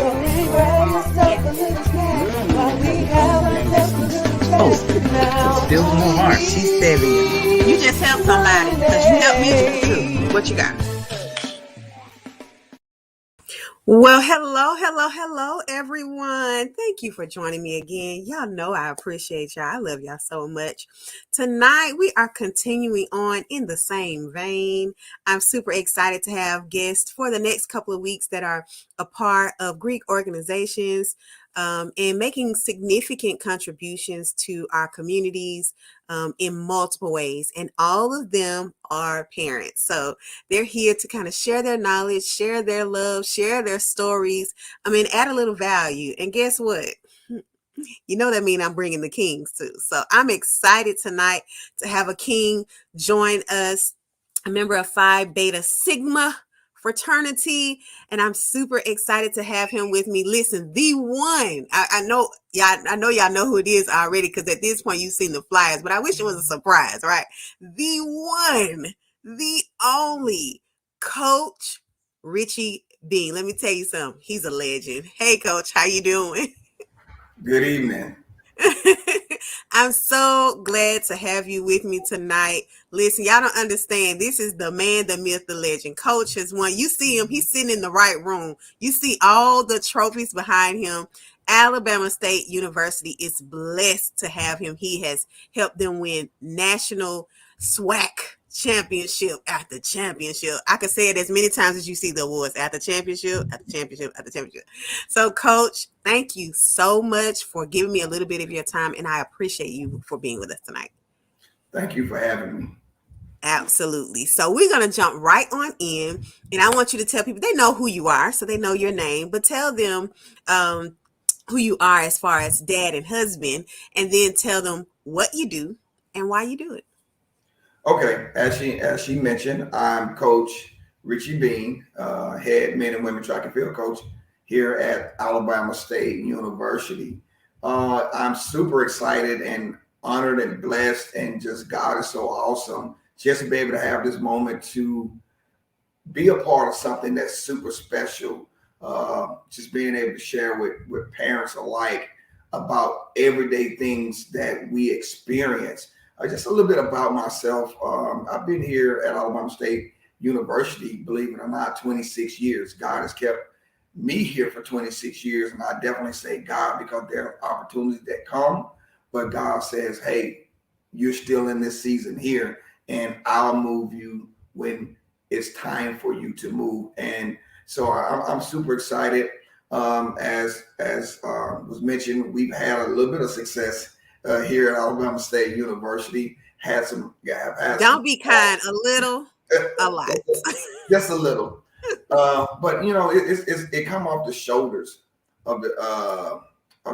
Oh, still more heart. She's 7. You just help somebody because you help me too. What you got? Well, hello, everyone. Thank you for joining me again. Y'all know I appreciate y'all. I love y'all so much. Tonight, we are continuing on in the same vein. I'm super excited to have guests for the next couple of weeks that are a part of Greek organizations and making significant contributions to our communities in multiple ways. And all of them are parents. So they're here to kind of share their knowledge, share their love, share their stories. Add a little value. And guess what? You know that means I'm bringing the kings too. So I'm excited tonight to have a king join us, a member of Phi Beta Sigma fraternity, and I'm super excited to have him with me. Listen, the one, I know y'all know who it is already because at this point you've seen the flyers, but I wish it was a surprise, right? The one, the only Coach Richie Beene. Let me tell you something. He's a legend. Hey, Coach, how you doing? Good evening. I'm so glad to have you with me tonight. Listen, y'all don't understand. This is the man, the myth, the legend. Coach has won. You see him. He's sitting in the right room. You see all the trophies behind him. Alabama State University is blessed to have him. He has helped them win national SWAC championship after championship. I could say it as many times as you see the awards. After championship, after championship, after championship. So, Coach, thank you so much for giving me a little bit of your time, and I appreciate you for being with us tonight. Thank you for having me. Absolutely. So we're going to jump right on in, and I want you to tell people, they know who you are, so they know your name, but tell them who you are as far as dad and husband, and then tell them what you do and why you do it. Okay, as she mentioned, I'm Coach Richie Beene, head men and women track and field coach here at Alabama State University. I'm super excited and honored and blessed, and just God is so awesome just to be able to have this moment to be a part of something that's super special. Just being able to share with parents alike about everyday things that we experience. Just a little bit about myself. I've been here at Alabama State University, believe it or not, 26 years. God has kept me here for 26 years, and I definitely say God because there are opportunities that come, but God says, hey, you're still in this season here, and I'll move you when it's time for you to move. And so I'm super excited. As was mentioned, we've had a little bit of success here at Alabama State University. Don't be kind. A little, a lot. Just a little. But you know, it come off the shoulders of the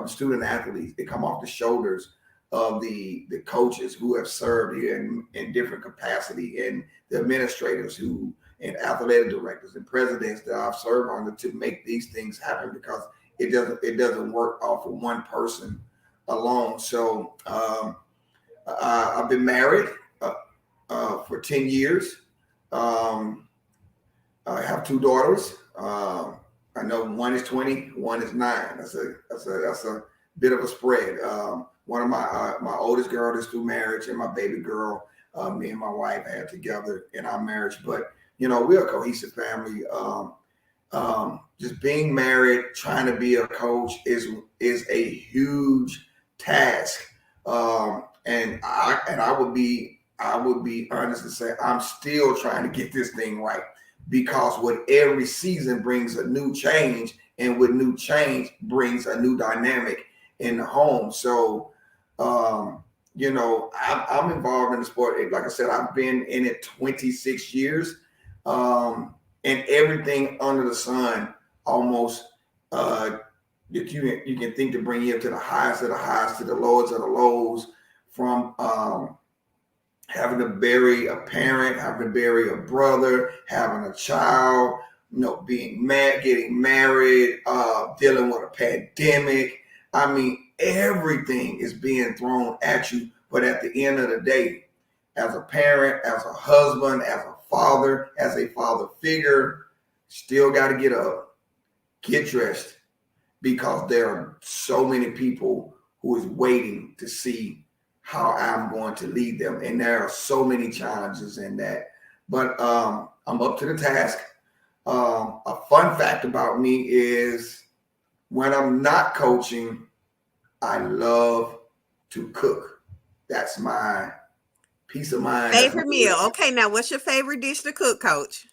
student athletes. It come off the shoulders of the coaches who have served here in different capacity, and the administrators and athletic directors and presidents that I've served under to make these things happen, because it doesn't work off of one person alone. So I've been married for 10 years. I have 2 daughters. I know one is 20, one is 9. That's a bit of a spread. One of my oldest girl is through marriage, and my baby girl, me and my wife had together in our marriage. But you know, we're a cohesive family. Just being married, trying to be a coach is a huge task. And I would be honest and say I'm still trying to get this thing right, because with every season brings a new change, and with new change brings a new dynamic in the home. So, you know, I'm involved in the sport. Like I said, I've been in it 26 years, and everything under the sun, almost that you can think to bring you up to the highest of the highs, to the lowest of the lows, from having to bury a parent, having to bury a brother, having a child, you know, being mad, getting married, dealing with a pandemic. I mean, everything is being thrown at you. But at the end of the day, as a parent, as a husband, as a father figure, still got to get up, get dressed, because there are so many people who is waiting to see how I'm going to lead them. And there are so many challenges in that. But I'm up to the task. A fun fact about me is when I'm not coaching, I love to cook. That's my peace of mind. That's my Favorite meal. Okay, now what's your favorite dish to cook, Coach?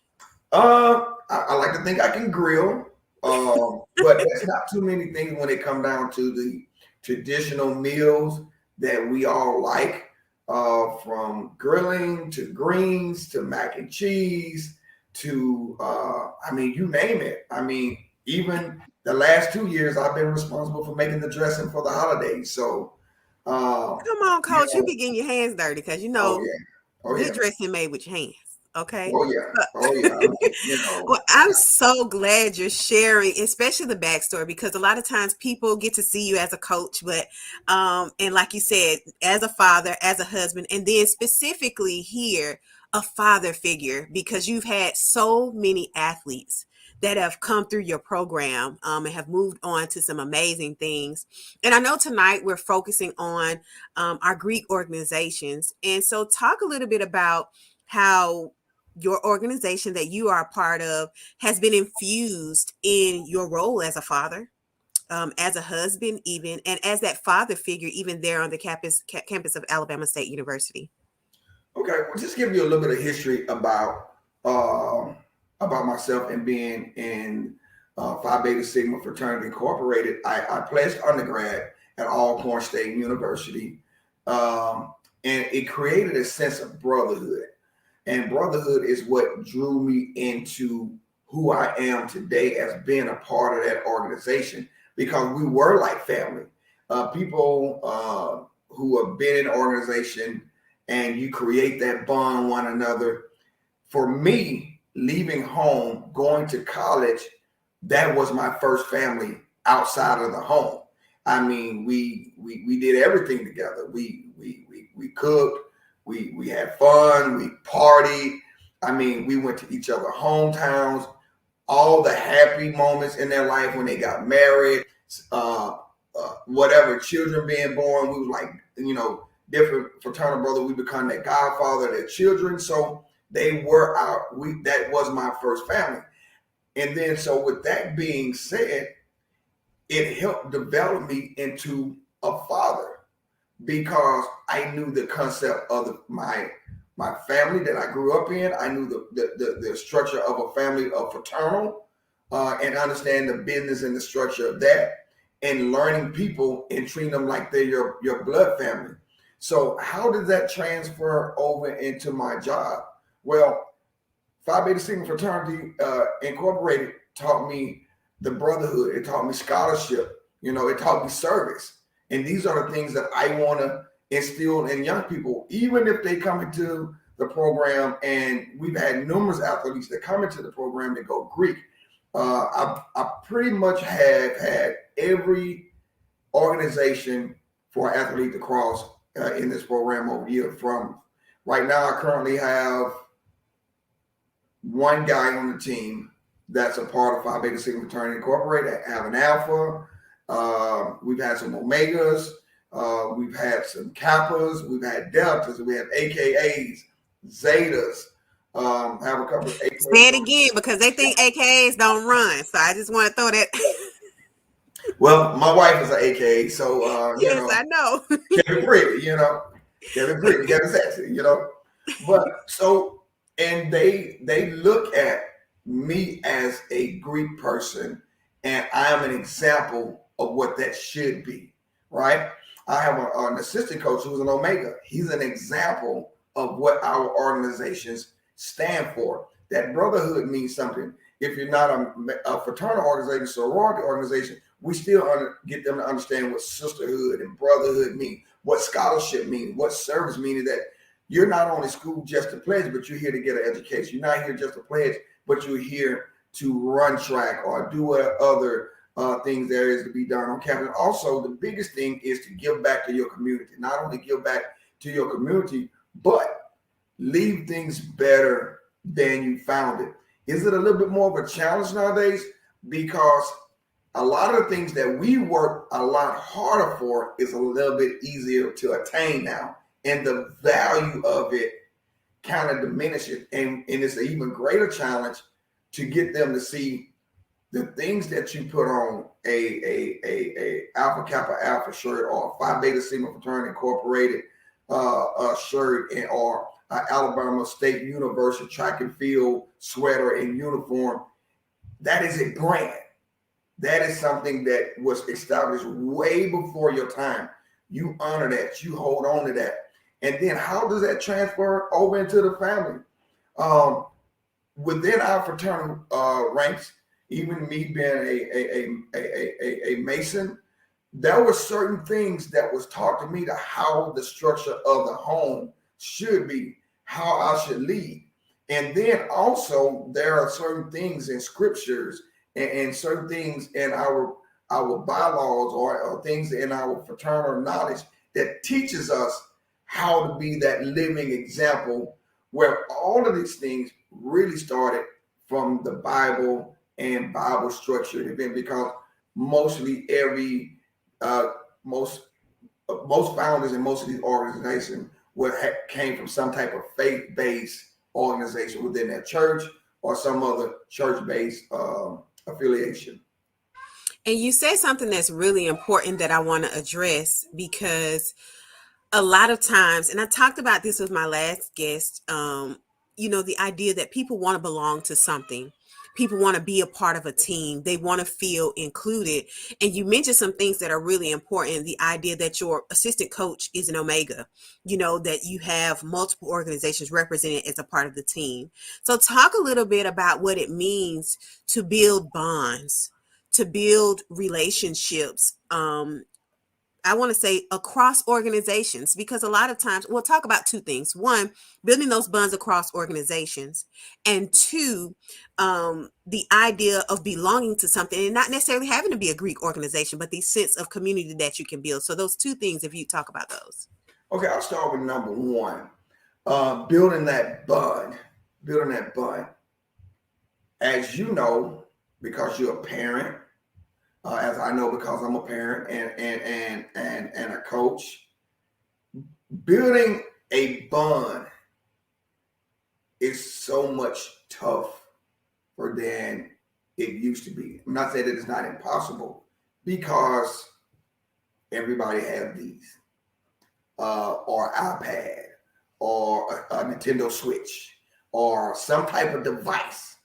I like to think I can grill, but there's not too many things when it come down to the traditional meals that we all like, from grilling to greens to mac and cheese to, I mean, you name it. I mean, even the last 2 years, I've been responsible for making the dressing for the holidays. So, um, Come on, you Coach. You know, be getting your hands dirty because oh yeah, oh good yeah, dressing made with your hands. Okay. oh yeah, oh yeah. I mean, you know, Well, I'm so glad you're sharing, especially the backstory, because a lot of times people get to see you as a coach, but and like you said, as a father, as a husband, and then specifically here, a father figure, because you've had so many athletes that have come through your program, and have moved on to some amazing things. And I know tonight we're focusing on our Greek organizations, and so talk a little bit about how your organization that you are a part of has been infused in your role as a father, as a husband, even, and as that father figure, even there on the campus of Alabama State University. okay, well, just give you a little bit of history about myself and being in Phi Beta Sigma Fraternity Incorporated. I pledged undergrad at Alcorn State University, and it created a sense of brotherhood. And brotherhood is what drew me into who I am today as being a part of that organization, because we were like family. People who have been in the organization, and you create that bond one another. For me, leaving home, going to college, that was my first family outside of the home. I mean, we did everything together. We cooked, we had fun, we partied. I mean, we went to each other's hometowns, all the happy moments in their life when they got married, uh, whatever, children being born. We was like, different fraternal brother. We become that godfather of their children. So they were that was my first family. And then, so with that being said, it helped develop me into a father, because I knew the concept of my family that I grew up in. I knew the structure of a family of fraternal, and understand the business and the structure of that, and learning people and treating them like they're your blood family. So how did that transfer over into my job? Well, Phi Beta Sigma Fraternity Incorporated taught me the brotherhood. It taught me scholarship. It taught me service. And these are the things that I want to instill in young people, even if they come into the program. And we've had numerous athletes that come into the program that go Greek. I pretty much have had every organization for an athlete to cross in this program over year. From right now, I currently have one guy on the team that's a part of Phi Beta Sigma Fraternity Incorporated. I have an alpha. We've had some omegas. We've had some kappas. We've had deltas. We have AKAs, zetas. Have a couple of Say it AKAs. again, because they think AKAs don't run. So I just want to throw that. Well, my wife is an AKA, so Yes, I know. Kevin Pretty, Kevin Pretty, Kevin Sexy. But so, and they look at me as a Greek person, and I am an example of what that should be, right? I have an assistant coach who's an Omega. He's an example of what our organizations stand for. That brotherhood means something. If you're not a fraternal organization, sorority organization, we still get them to understand what sisterhood and brotherhood mean, what scholarship means, what service means. That you're not only school just to pledge, but you're here to get an education. You're not here just to pledge, but you're here to run track or do what other things there is to be done on campus. Also, the biggest thing is to give back to your community. Not only give back to your community, but leave things better than you found it. Is it a little bit more of a challenge nowadays? Because a lot of the things that we work a lot harder for is a little bit easier to attain now. And the value of it kind of diminishes. And it's an even greater challenge to get them to see the things that you put on a Alpha Kappa Alpha shirt or a Phi Beta Sigma Fraternity Incorporated shirt or Alabama State University track and field sweater and uniform. That is a brand. That is something that was established way before your time. You honor that. You hold on to that. And then how does that transfer over into the family? Within our fraternal ranks, even me being a Mason, there were certain things that was taught to me to how the structure of the home should be, how I should lead. And then also there are certain things in scriptures and certain things in our bylaws or things in our fraternal knowledge that teaches us how to be that living example, where all of these things really started from the Bible and Bible structured event, because mostly every most founders in most of these organizations came from some type of faith-based organization within their church or some other church-based affiliation. And you say something that's really important that I want to address, because a lot of times, and I talked about this with my last guest, the idea that people want to belong to something. People want to be a part of a team. They want to feel included. And you mentioned some things that are really important. The idea that your assistant coach is an Omega, that you have multiple organizations represented as a part of the team. So talk a little bit about what it means to build bonds, to build relationships, I want to say across organizations, because a lot of times we'll talk about two things. One, building those bonds across organizations, and two, the idea of belonging to something and not necessarily having to be a Greek organization, but the sense of community that you can build. So those two things, if you talk about those. Okay, I'll start with number one, building that bond. Building that bond. As you know, because you're a parent, as I know because I'm a parent and a coach, building a bond is so much tougher than it used to be. I'm not saying that it's not impossible, because everybody has these, or iPad, or a Nintendo Switch, or some type of device,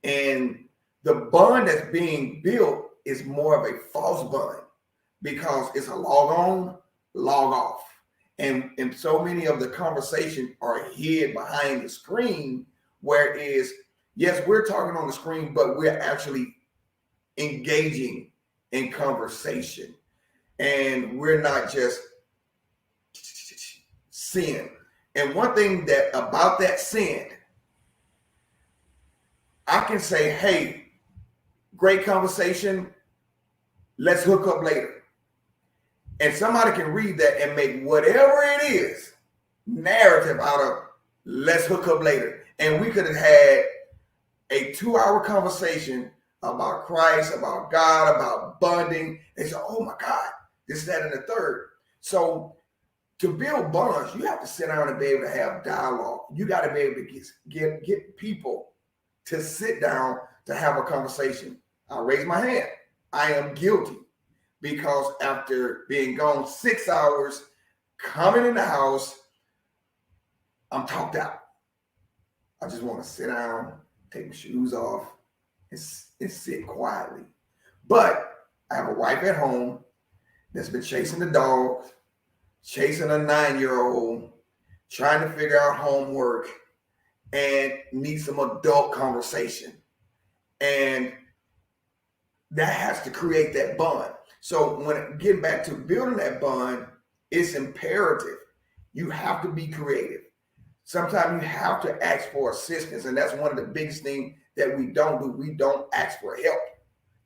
and the bond that's being built is more of a false bond, because it's a log on, log off. And so many of the conversations are hid behind the screen, whereas, yes, we're talking on the screen, but we're actually engaging in conversation. And we're not just seeing. And one thing that about that seeing, I can say, hey, great conversation, let's hook up later. And somebody can read that and make whatever it is narrative out of let's hook up later. And we could have had a 2-hour conversation about Christ, about God, about bonding. They say, oh my God, this, that, and the third. So to build bonds, you have to sit down and be able to have dialogue. You got to be able to get people to sit down to have a conversation. I'll raise my hand. I am guilty, because after being gone 6 hours, coming in the house, I'm talked out. I just want to sit down, take my shoes off, and sit quietly. But I have a wife at home that's been chasing the dog, chasing a 9-year-old, trying to figure out homework, and needs some adult conversation. And that has to create that bond. So when getting back to building that bond, it's imperative. You have to be creative. Sometimes you have to ask for assistance. And that's one of the biggest things that we don't do. We don't ask for help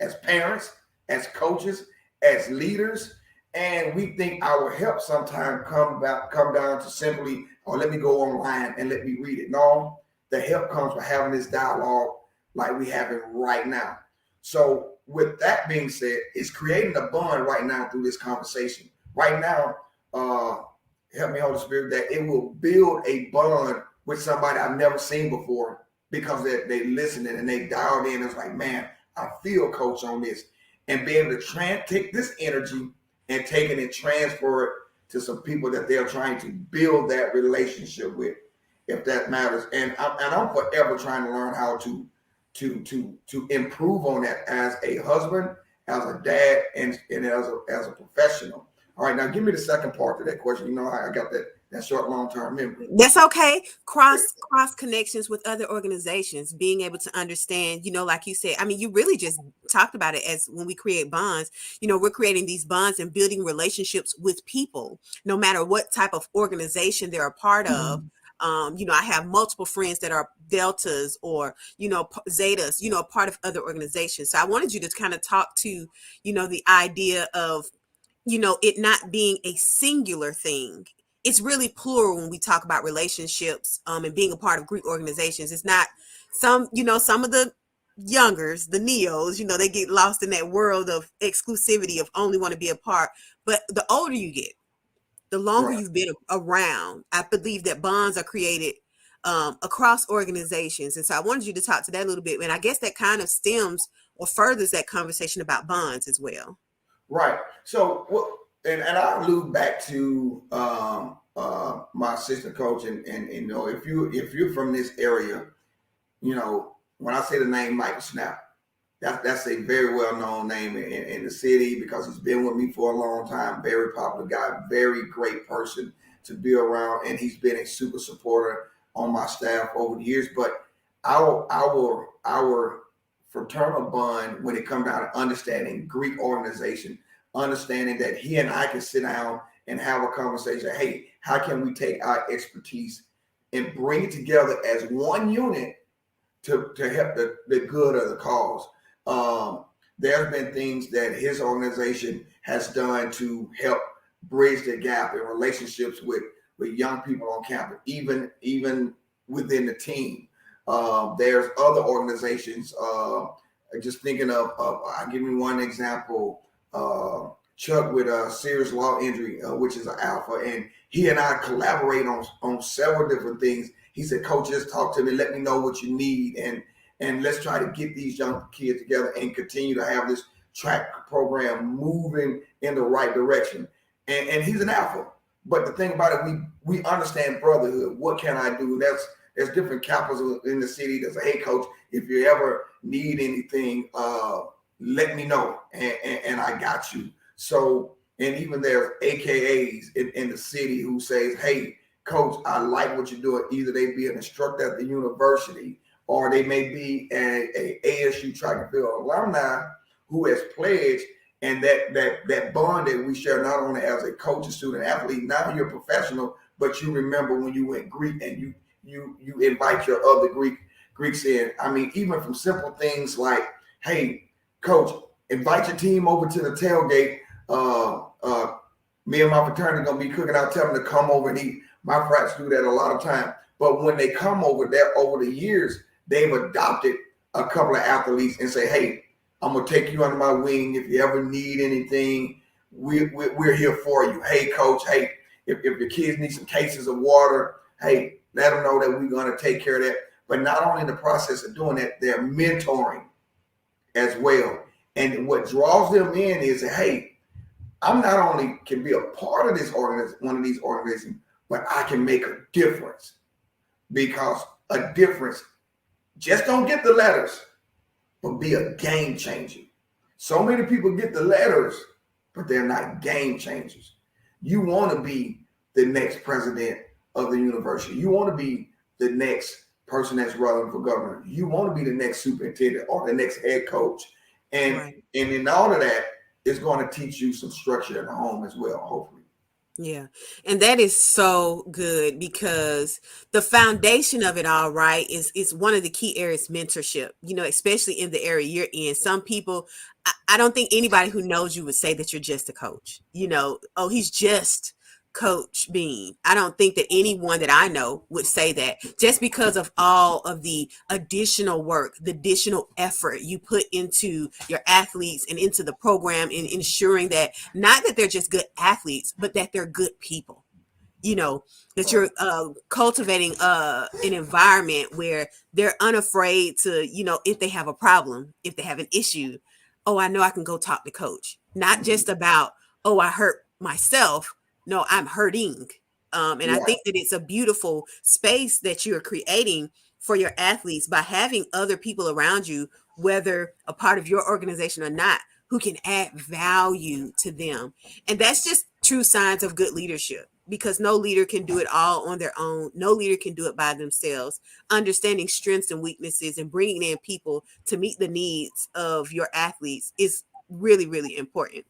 as parents, as coaches, as leaders. And we think our help sometimes come down to simply, oh, let me go online and let me read it. No, the help comes from having this dialogue like we have it right now. So with that being said, it's creating a bond right now through this conversation. Right now, help me, Holy Spirit, that it will build a bond with somebody I've never seen before because they listening and they dialed in. It's like, man, I feel coach on this, and be able to take this energy and take it and transfer it to some people that they're trying to build that relationship with, if that matters. And I'm forever trying to learn how to improve on that as a husband, as a dad, and as a professional. All right, now give me the second part to that question. You know, I got that short long term memory. That's okay. Cross connections with other organizations, being able to understand, like you said, I mean, you really just talked about it as when we create bonds, we're creating these bonds and building relationships with people, no matter what type of organization they're a part of. I have multiple friends that are Deltas or, Zetas, a part of other organizations. So I wanted you to kind of talk to, the idea of, it not being a singular thing. It's really plural when we talk about relationships and being a part of group organizations. It's not some of the youngers, the neos, they get lost in that world of exclusivity of only want to be a part. But the older you get, the longer Right. you've been around, I believe that bonds are created across organizations. And so I wanted you to talk to that a little bit. And I guess that kind of stems or furthers that conversation about bonds as well. Right. So, and I allude back to my assistant coach, and if you're from this area, when I say the name Michael Snap, that's a very well known name in the city because he's been with me for a long time. Very popular guy, very great person to be around, and he's been a super supporter on my staff over the years. But our fraternal bond when it comes down to understanding Greek organization, understanding that he and I can sit down and have a conversation. Hey, how can we take our expertise and bring it together as one unit to help the good of the cause? There have been things that his organization has done to help bridge the gap in relationships with young people on campus, even within the team. There's other organizations. Just thinking of I'll give you one example. Chuck with a serious law injury, which is an alpha, and he and I collaborate on several different things. He said, "Coach, just talk to me. Let me know what you need, and let's try to get these young kids together and continue to have this track program moving in the right direction." And he's an alpha. But the thing about it, we understand brotherhood. What can I do? There's different capitals in the city that say, "Hey, coach, if you ever need anything, let me know, and I got you." So, and even there's AKAs in the city who says, "Hey, coach, I like what you're doing." Either they be an instructor at the university, or they may be a ASU track and field alumni who has pledged, and that bond that we share not only as a coach and student athlete. Now you're a professional, but you remember when you went Greek and you invite your other Greeks in. I mean, even from simple things like, "Hey, coach, invite your team over to the tailgate. Me and my fraternity gonna be cooking out. Tell them to come over and eat." My frats do that a lot of time. But when they come over there, over the years, they've adopted a couple of athletes and say, "Hey, I'm gonna take you under my wing. If you ever need anything, we're here for you. Hey, coach. Hey, if your kids need some cases of water, hey, let them know that we're gonna take care of that." But not only in the process of doing that, they're mentoring as well. And what draws them in is, hey, I'm not only can be a part of this one of these organizations, but I can make a difference, because a difference just don't get the letters, but be a game changer. So many people get the letters, but they're not game changers. You want to be the next president of the university. You want to be the next person that's running for governor. You want to be the next superintendent or the next head coach. And Right. and in all of that, it's going to teach you some structure in the home as well, hopefully. Yeah. And that is so good because the foundation of it all, right, is one of the key areas, mentorship, especially in the area you're in. Some people, I don't think anybody who knows you would say that you're just a coach. Oh, he's just Coach Bean. I don't think that anyone that I know would say that, just because of all of the additional work, the additional effort you put into your athletes and into the program, and ensuring that not that they're just good athletes, but that they're good people. You know, that Right. you're cultivating an environment where they're unafraid to, if they have a problem, if they have an issue, oh, I know I can go talk to coach. Not Mhm. just about, oh, I hurt myself. No, I'm hurting. And I Right. think that it's a beautiful space that you're creating for your athletes by having other people around you, whether a part of your organization or not, who can add value to them. And that's just true signs of good leadership, because no leader can do it all on their own. No leader can do it by themselves. Understanding strengths and weaknesses and bringing in people to meet the needs of your athletes is really, really important.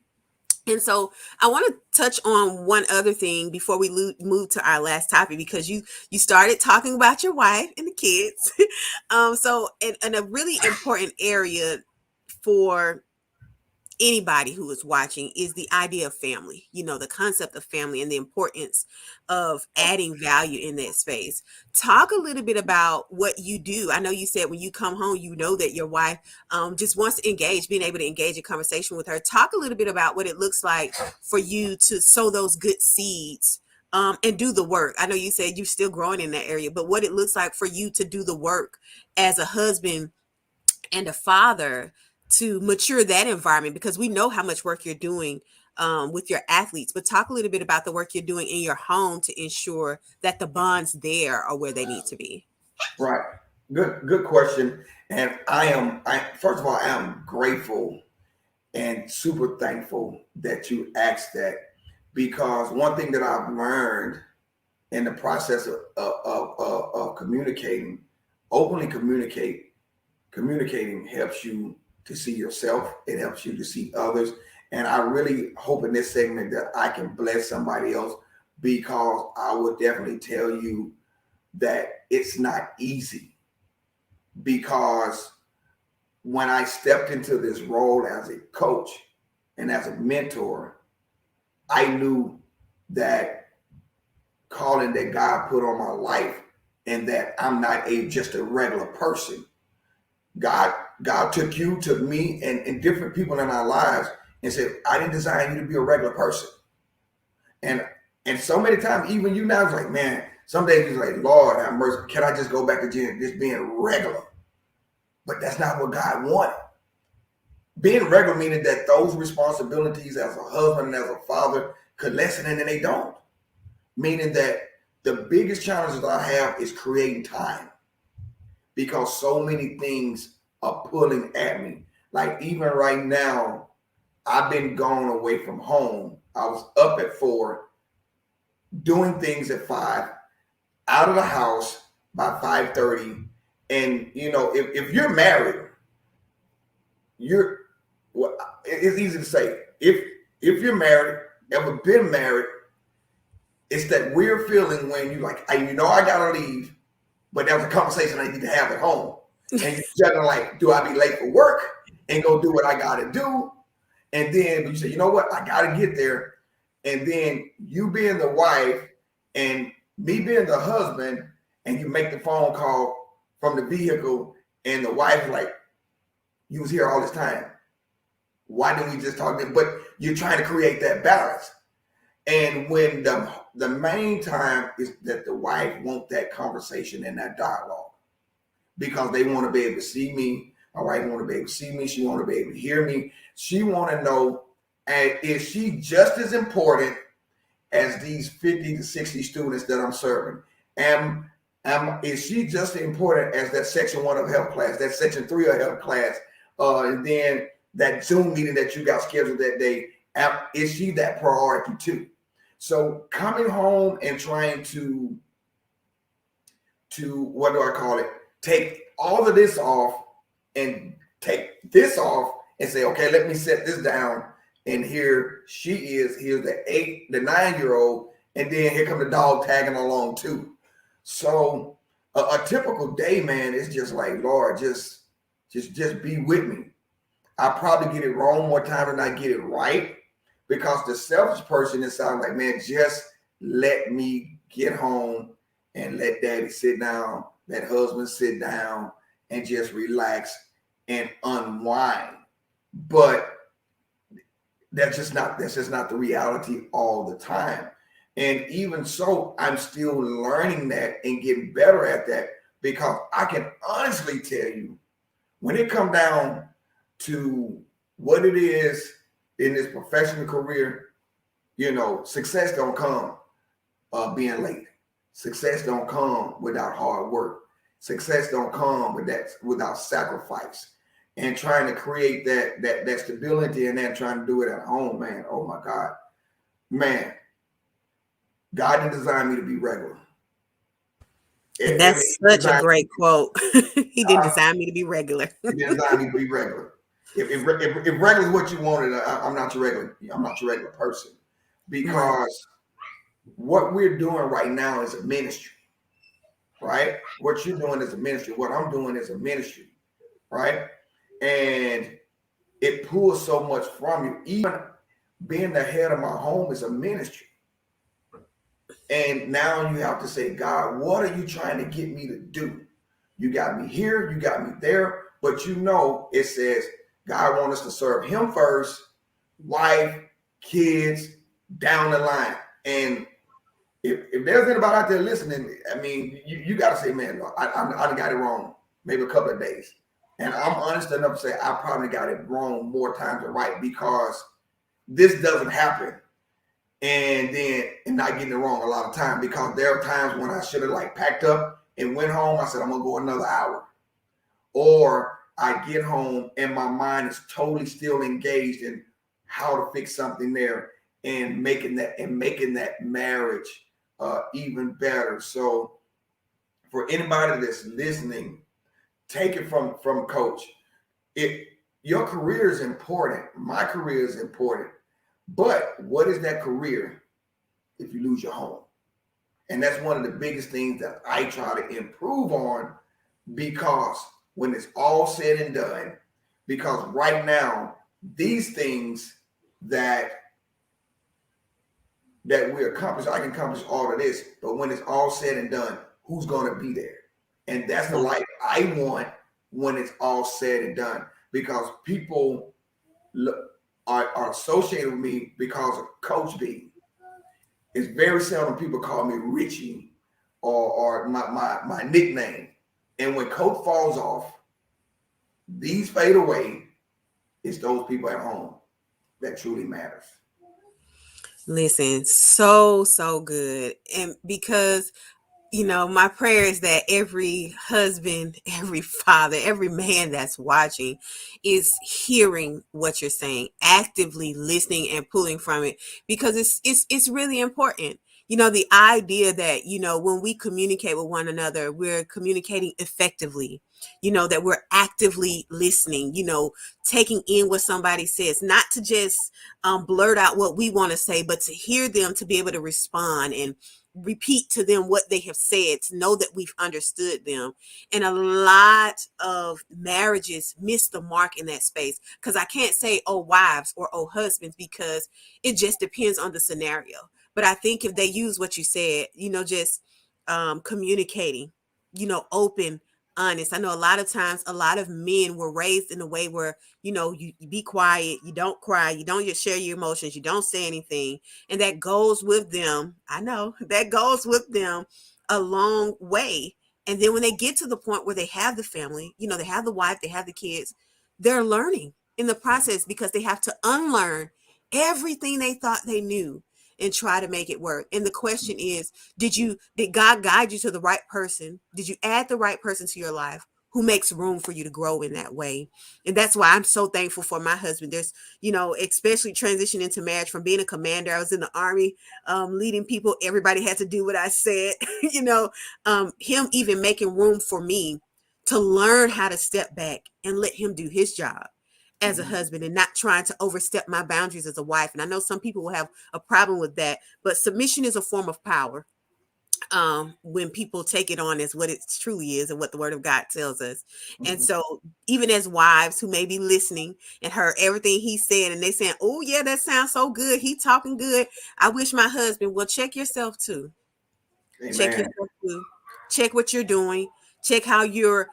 And so I want to touch on one other thing before we move to our last topic, because you started talking about your wife and the kids. So in a really important area for anybody who is watching is the idea of family, the concept of family and the importance of adding value in that space. Talk a little bit about what you do. I know you said when you come home, that your wife just wants to engage, being able to engage in conversation with her. Talk a little bit about what it looks like for you to sow those good seeds, and do the work. I know you said you're still growing in that area, but what it looks like for you to do the work as a husband and a father to mature that environment, because we know how much work you're doing with your athletes. But talk a little bit about the work you're doing in your home to ensure that the bonds there are where they need to be. Right. Good question. And I first of all, I am grateful and super thankful that you asked that, because one thing that I've learned in the process of communicating, openly communicating helps you to see yourself. It helps you to see others. And I really hope in this segment that I can bless somebody else, because I would definitely tell you that it's not easy. Because when I stepped into this role as a coach and as a mentor, I knew that calling that God put on my life, and that I'm not just a regular person. God God took me and different people in our lives and said, I didn't design you to be a regular person. And so many times, even you now, it's like, man, some days you're like, Lord have mercy, can I just go back to just being regular? But that's not what God wanted. Being regular meaning that those responsibilities as a husband and as a father could lessen, and then they don't. Meaning that the biggest challenges that I have is creating time, because so many things are pulling at me. Like even right now, I've been gone away from home. I was up at 4, doing things at 5, out of the house by 5:30. And if you're married, you're well, it's easy to say. If you're married, ever been married, it's that weird feeling when you like, I gotta leave, but that was a conversation I need to have at home. And you're juggling like, do I be late for work and go do what I gotta do? And then you say, you know what, I gotta get there. And then you being the wife and me being the husband, and you make the phone call from the vehicle, and the wife is like, you was here all this time. Why didn't we just talk then? But you're trying to create that balance. And when the main time is that the wife wants that conversation and that dialogue, because they want to be able to see me. My wife want to be able to see me. She want to be able to hear me. She want to know, and is she just as important as these 50 to 60 students that I'm serving? Is she just as important as that section 1 of health class, that section 3 of health class, and then that Zoom meeting that you got scheduled that day? Is she that priority too? So coming home and trying to what do I call it? Take all of this off and take this off and say, okay, let me set this down. And here she is. Here's the 9-year-old, and then here come the dog tagging along too. So a typical day, man, is just like, Lord, just be with me. I probably get it wrong more time than I get it right, because the selfish person inside, like, man, just let me get home and let daddy sit down, let husband sit down and just relax and unwind. But that's just not the reality all the time. And even so, I'm still learning that and getting better at that, because I can honestly tell you, when it come down to what it is in this professional career, success don't come being late. Success don't come without hard work. Success don't come without sacrifice and trying to create that stability, and then trying to do it at home, man. Oh my God, man, God didn't design me to be regular. And I mean, that's he such a designed, great quote. He didn't design me to be regular. he didn't design me to be regular. If regular is what you wanted, I'm not your regular. I'm not your regular person, Right. because what we're doing right now is a ministry, right? What you're doing is a ministry. What I'm doing is a ministry, right? And it pulls so much from you. Even being the head of my home is a ministry. And now you have to say, God, what are you trying to get me to do? You got me here, you got me there, but it says God wants us to serve Him first, wife, kids, down the line. And if there's anybody out there listening, I mean, you got to say, man, I got it wrong maybe a couple of days. And I'm honest enough to say I probably got it wrong more times than right, because this doesn't happen and not getting it wrong a lot of time, because there are times when I should have like packed up and went home. I said, I'm gonna go another hour. Or I get home and my mind is totally still engaged in how to fix something there and making that marriage even better. So for anybody that's listening, take it from Coach. It Your career is important. My career is important. But what is that career if you lose your home? And that's one of the biggest things that I try to improve on, because when it's all said and done, because right now, these things that we accomplish, I can accomplish all of this, but when it's all said and done, who's going to be there? And that's the Right. life I want when it's all said and done, because people look, are associated with me because of Coach B. It's very seldom people call me Richie or my nickname. And when Coach falls off, these fade away. It's those people at home that truly matters. Listen, so good. And because my prayer is that every husband, every father, every man that's watching is hearing what you're saying, actively listening and pulling from it, because it's really important. The idea that, when we communicate with one another, we're communicating effectively, that we're actively listening, taking in what somebody says, not to just blurt out what we want to say, but to hear them, to be able to respond and repeat to them what they have said, to know that we've understood them. And a lot of marriages miss the mark in that space, because I can't say oh wives or oh husbands, because it just depends on the scenario. But I think if they use what you said, just communicating, open, honest. I know a lot of times a lot of men were raised in a way where you be quiet, you don't cry, you don't just share your emotions, you don't say anything, and that goes with them. I know that goes with them a long way. And then when they get to the point where they have the family, they have the wife, they have the kids, they're learning in the process, because they have to unlearn everything they thought they knew and try to make it work. And the question is, did God guide you to the right person? Did you add the right person to your life who makes room for you to grow in that way? And that's why I'm so thankful for my husband. There's, especially transitioning into marriage, from being a commander, I was in the army, leading people. Everybody had to do what I said, him even making room for me to learn how to step back and let him do his job as a Mhm. husband, and not trying to overstep my boundaries as a wife. And I know some people will have a problem with that, but submission is a form of power. when people take it on as what it truly is and what the word of God tells us. And Mhm. so, even as wives who may be listening and heard everything he said, and they saying, "Oh yeah, that sounds so good. He talking good. I wish my husband." Well, check yourself too. Check Amen. yourself too. Check what you're doing. Check how you're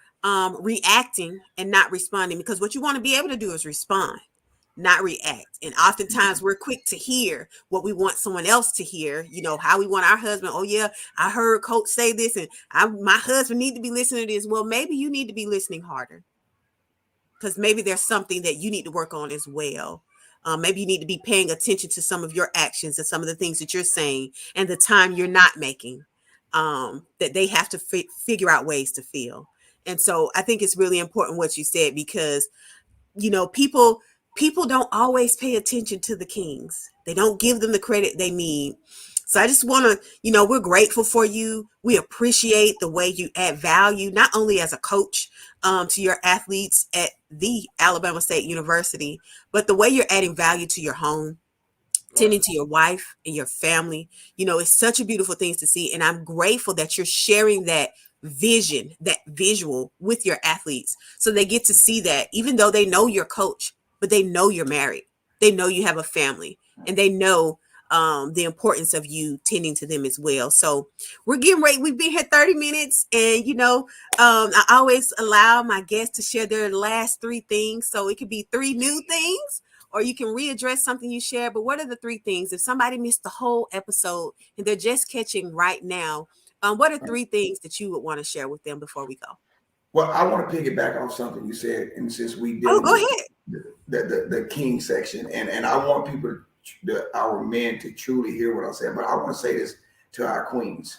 reacting and not responding. Because what you want to be able to do is respond, not react. And oftentimes we're quick to hear what we want someone else to hear. You know how we want our husband. Oh yeah, I heard Coach say this, and my husband need to be listening to this. Well, maybe you need to be listening harder, because maybe there's something that you need to work on as well. Maybe you need to be paying attention to some of your actions and some of the things that you're saying and the time you're not making, that they have to figure out ways to feel. And so I think it's really important what you said, because people don't always pay attention to the kings. They don't give them the credit they need. So I just want to, we're grateful for you. We appreciate the way you add value, not only as a coach, to your athletes at the Alabama State University, but the way you're adding value to your home, Right. tending to your wife and your family. It's such a beautiful thing to see. And I'm grateful that you're sharing that vision, that visual with your athletes, so they get to see that, even though they know your coach, but they know you're married. They know you have a family, and they know the importance of you tending to them as well. So we're getting ready. We've been here 30 minutes, and I always allow my guests to share their last three things. So it could be three new things, or you can readdress something you shared. But what are the three things? If somebody missed the whole episode and they're just catching right now, what are three things that you would want to share with them before we go? Well, I want to piggyback off something you said, and since we Oh, dealing go with ahead. the king section, and I want people, our men, to truly hear what I said. But I want to say this to our queens: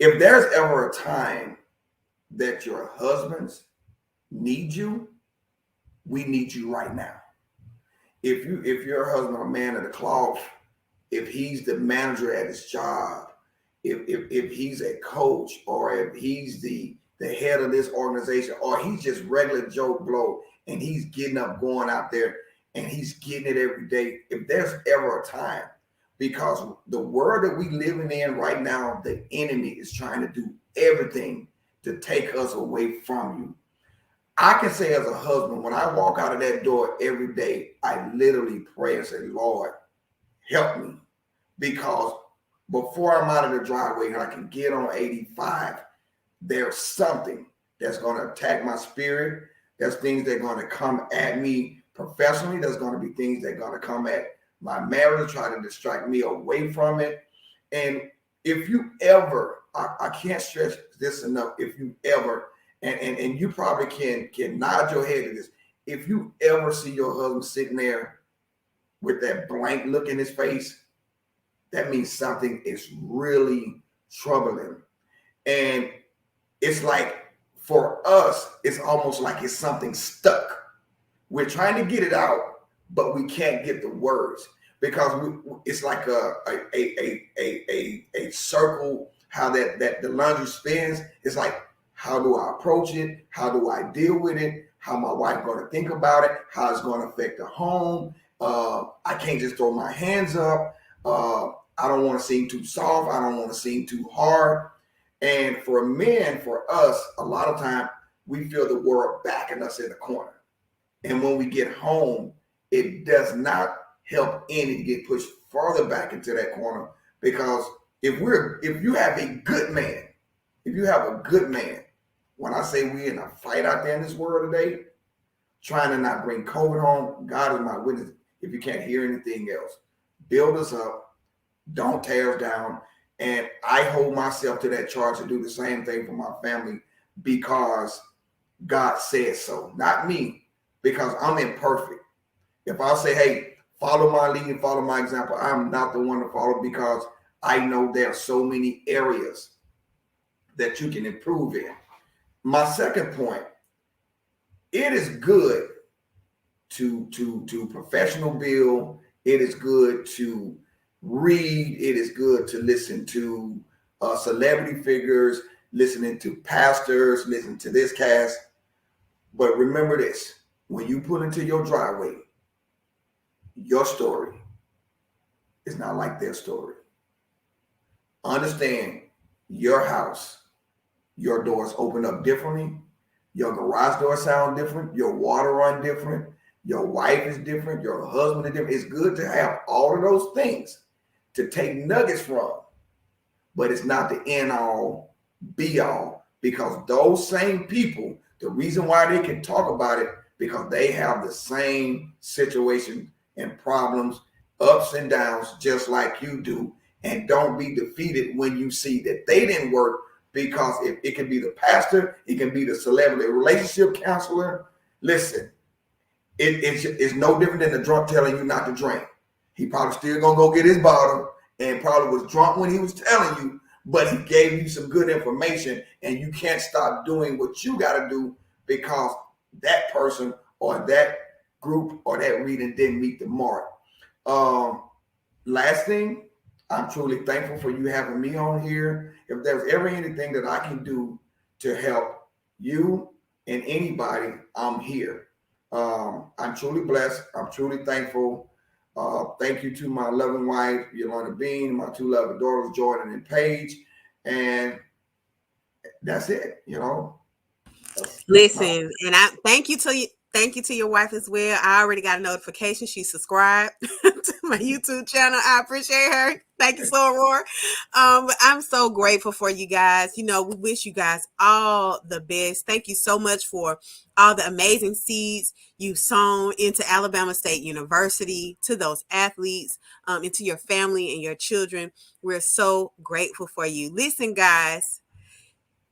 if there's ever a time that your husbands need you, we need you right now. If your husband a man of the cloth, if he's the manager at his job, if he's a coach, or if he's the head of this organization, or he's just regular Joe Blow and he's getting up, going out there, and he's getting it every day. If there's ever a time, because the world that we living in right now, the enemy is trying to do everything to take us away from you. I can say as a husband, when I walk out of that door every day, I literally pray and say, Lord, help me. Because before I'm out of the driveway and I can get on 85, there's something that's going to attack my spirit. There's things that are going to come at me professionally. There's going to be things that are going to come at my marriage, try to distract me away from it. And if you ever, I can't stress this enough, if you ever, and you probably can nod your head to this, if you ever see your husband sitting there with that blank look in his face, that means something is really troubling. And it's like, for us, it's almost like it's something stuck. We're trying to get it out, but we can't get the words, because it's like a circle. How that the laundry spins. It's like, how do I approach it? How do I deal with it? How my wife going to think about it? How it's going to affect the home? I can't just throw my hands up. I don't want to seem too soft. I don't want to seem too hard. And for men, for us, a lot of time we feel the world backing us in the corner. And when we get home, it does not help any to get pushed farther back into that corner. Because if you have a good man, if you have a good man, when I say we're in a fight out there in this world today, trying to not bring COVID home, God is my witness. If you can't hear anything else, build us up, don't tear us down. And I hold myself to that charge to do the same thing for my family, because God says so, not me, because I'm imperfect. If I say, hey, follow my lead and follow my example, I'm not the one to follow, because I know there are so many areas that you can improve in. My second point, it is good to professional build. It is good to read. It is good to listen to celebrity figures, listening to pastors, listen to this cast. But remember this: when you pull into your driveway, your story is not like their story. Understand, your house, your doors open up differently. Your garage door sound different. Your water run different. Your wife is different. Your husband is different. It's good to have all of those things to take nuggets from, but it's not the end all be all, because those same people, the reason why they can talk about it, because they have the same situation and problems, ups and downs, just like you do. And don't be defeated when you see that they didn't work, because it can be the pastor, it can be the celebrity relationship counselor. Listen, it's no different than the drunk telling you not to drink. He probably still gonna go get his bottle and probably was drunk when he was telling you, but he gave you some good information, and you can't stop doing what you got to do because that person or that group or that reading didn't meet the mark. Last thing, I'm truly thankful for you having me on here. If there's ever anything that I can do to help you and anybody, I'm here. I'm truly blessed. I'm truly thankful. Thank you to my loving wife, Yolanda Beene, my two loving daughters, Jordan and Paige. And that's it, Listen, and I thank you to you. Thank you to your wife as well. I already got a notification. She subscribed to my YouTube channel. I appreciate her. Thank you, so Aurora. I'm so grateful for you guys. We wish you guys all the best. Thank you so much for all the amazing seeds you've sown into Alabama State University, to those athletes, into your family and your children. We're so grateful for you. Listen, guys,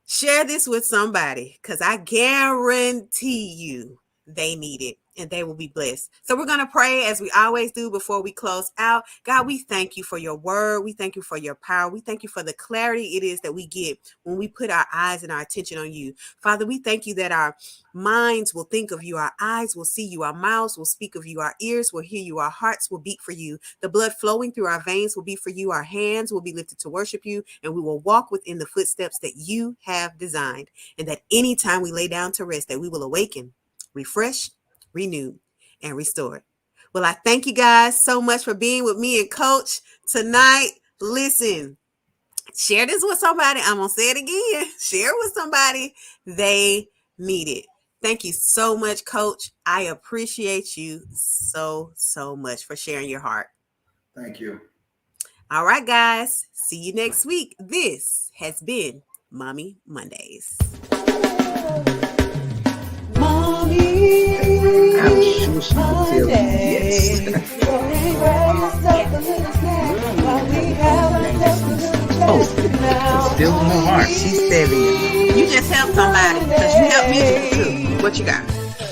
share this with somebody, because I guarantee you they need it and they will be blessed. So we're going to pray as we always do before we close out. God, we thank you for your word. We thank you for your power. We thank you for the clarity it is that we get when we put our eyes and our attention on you. Father, we thank you that our minds will think of you, our eyes will see you, our mouths will speak of you, our ears will hear you, our hearts will beat for you. The blood flowing through our veins will be for you, our hands will be lifted to worship you, and we will walk within the footsteps that you have designed. And that anytime we lay down to rest, that we will awaken, refreshed, renewed, and restored. Well, I thank you guys so much for being with me and Coach tonight. Listen, share this with somebody. I'm going to say it again. Share it with somebody. They need it. Thank you so much, Coach. I appreciate you so, so much for sharing your heart. Thank you. All right, guys. See you next week. This has been Mommy Mondays. I'm sure she can tell me yes. Oh, still in her heart. She's 7. You just helped somebody, because you helped me too. What you got?